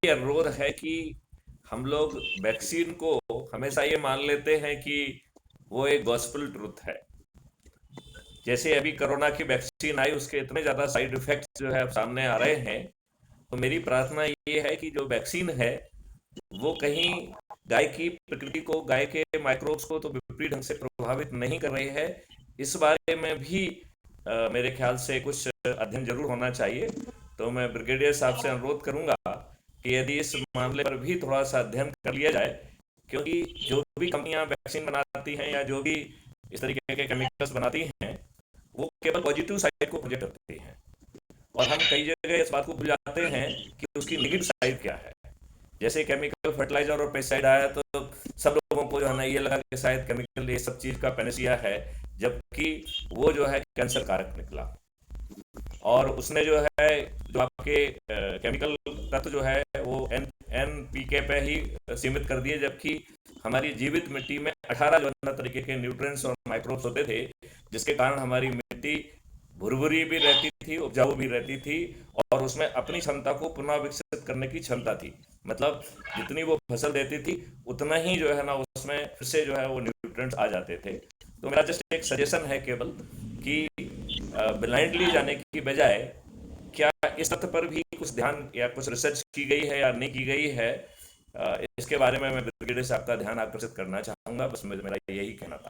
अनुरोध है कि हम लोग वैक्सीन को हमेशा ये मान लेते हैं कि वो एक गॉस्पेल ट्रुथ है। जैसे अभी कोरोना की वैक्सीन आई, उसके इतने ज़्यादा साइड इफ़ेक्ट्स जो है अब सामने आ रहे हैं। तो मेरी प्रार्थना ये है कि जो वैक्सीन है, वो कहीं गाय की प्रकृति को, गाय के माइक्रोब्स को तो विपरीत ढंग से प्रभावित नहीं कर रही है। इस बारे में भी मेरे ख्याल से कुछ अध्ययन ज़रूर होना चाहिए। तो मैं ब्रिगेडियर साहब से अनुरोध करूँगा कि यदि इस मामले पर भी थोड़ा-सा अध्ययन कर लिया जाए, क्योंकि जो भी कंपनियाँ वैक्सीन बनाती हैं या जो भी इस तरीके के केमिकल्स बनाती हैं, वो केवल पॉजिटिव साइड को प्रोजेक्ट करती हैं, और हम कई जगह इस बात को भूल जाते हैं कि उसकी नेगेटिव साइड क्या है। जैसे केमिकल फर्टिलाइजर और पेस्टिसाइड आया तो सब लोगों को जो है ना ये लगा कि शायद केमिकल ये सब चीज़ का पैनेसिया है, जबकि वो जो है कैंसर कारक निकला। और उसने जो है, जो आपके केमिकल तत्व जो है वो NPK पे ही सीमित कर दिए, जबकि हमारी जीवित मिट्टी में 18 जो है ना तरीके के न्यूट्रिएंट्स और माइक्रोब्स होते थे, जिसके कारण हमारी मिट्टी भुरभुरी भी रहती थी, उपजाऊ भी रहती थी, और उसमें अपनी क्षमता को पुनः विकसित करने की क्षमता थी। मतलब जितनी वो फसल देती थी, उतना ही जो है ना उसमें फिर से जो है वो न्यूट्रिएंट्स आ जाते थे। तो मेरा जस्ट एक सजेशन है केवल कि ब्लाइंडली जाने की बजाय क्या इस तथ्य पर भी कुछ ध्यान या कुछ रिसर्च की गई है या नहीं की गई है, इसके बारे में मैं ब्रिगेडियर साहब का ध्यान आकर्षित करना चाहूँगा। बस मेरा यही कहना था।